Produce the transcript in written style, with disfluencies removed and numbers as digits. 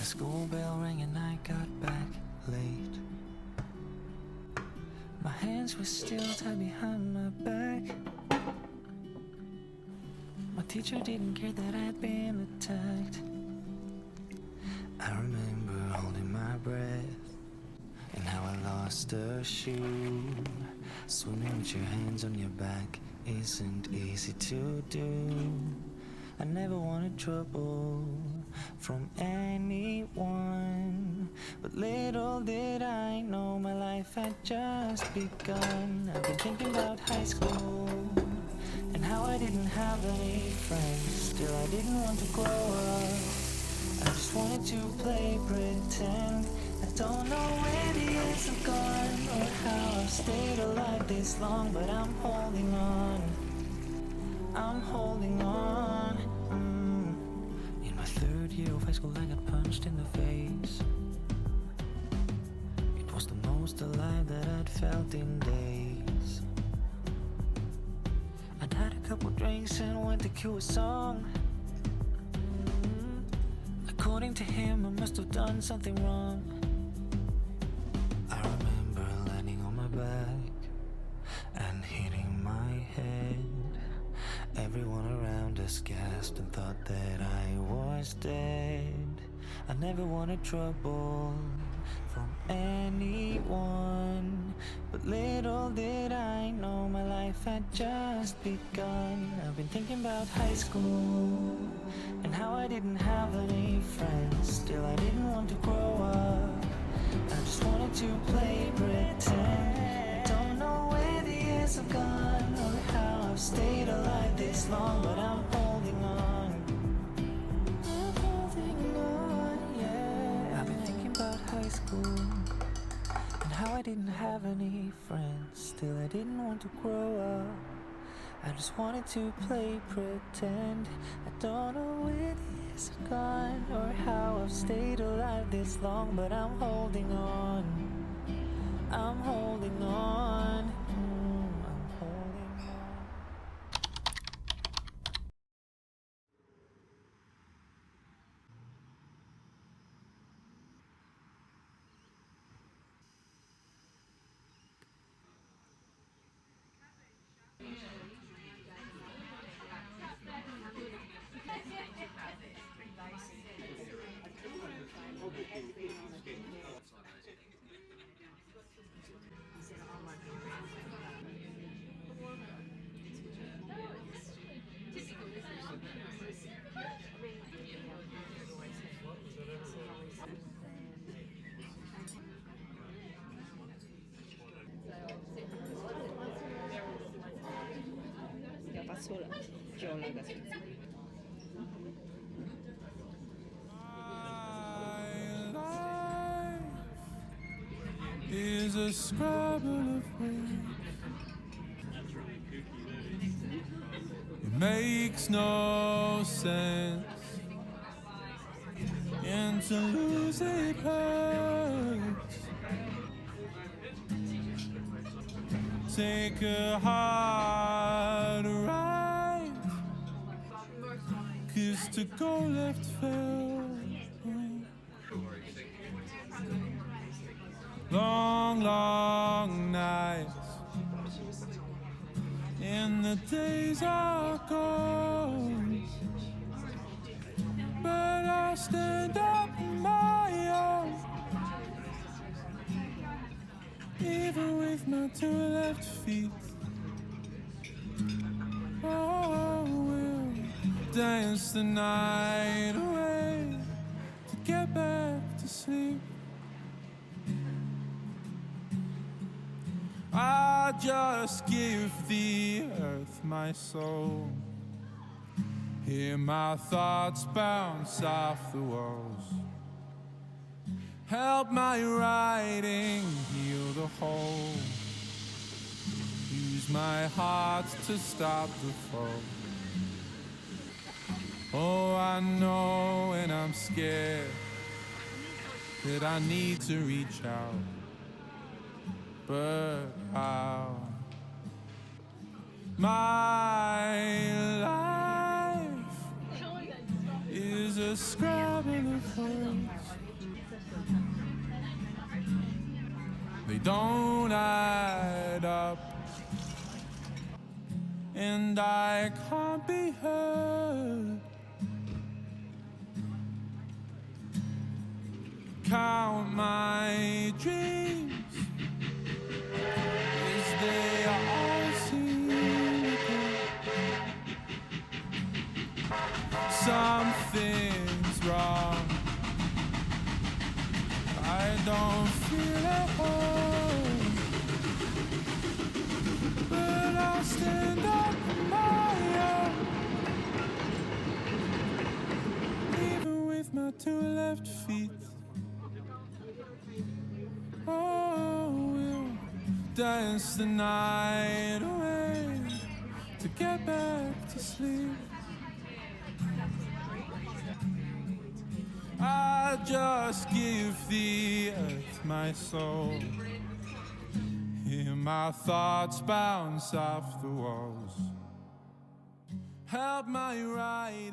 school bell rang and I got back late. My hands were still tied behind my back. My teacher didn't care that I'd been attacked. I remember holding my breath and how I lost a shoe. Swimming with your hands on your back isn't easy to do. I never wanted trouble from anyone, but little did I know my life had just begun. I've been thinking about high school and how I didn't have any friends. Still I didn't want to grow up, I just wanted to play pretend. I don't know where the years have gone or how I've stayed alive this long, but I'm holding on, I'm holding on. In my third year of high school I got punched in the face. It was the most alive that I'd felt in days. I'd had a couple drinks and went to cue a song. According to him I must have done something wrong. I remember landing on my back and hitting my head. Everyone around us gasped and thought that I was dead. I never wanted trouble from anyone, but little did I know my life had just begun. I've been thinking about high school and how I didn't have any friends. Still I didn't want to grow up, I just wanted to play pretend. I don't know where the years have gone or how I've stayed alive this long, but I'm holding on, I'm holding on, yeah. I've been thinking about high school and how I didn't have any friends. Still I didn't want to grow up, I just wanted to play pretend. I don't know where the years have gone or how I've stayed alive this long, but I'm holding on, I'm holding on, I'm holding on. Is a scrabble of words. It makes no sense, and to lose it hurts. Take a hard ride, 'cause to go left felt right. Long, long nights, and the days are gone, but I'll stand up on my own, even with my two left feet. Oh, we'll dance the night away to get back to sleep. I just give the earth my soul. Hear my thoughts bounce off the walls. Help my writing heal the hole. Use my heart to stop the fall. Oh, I know when I'm scared that I need to reach out. But how? My life is a scrabble of words. don't add up, and I can't be hurt. Count my dreams as they all seem good. Something's wrong, I don't feel at home, but I'll stand up on my own, even with my two left feet. Oh, we'll dance the night away to get back to sleep. I just give the earth my soul. Hear my thoughts bounce off the walls. Help my right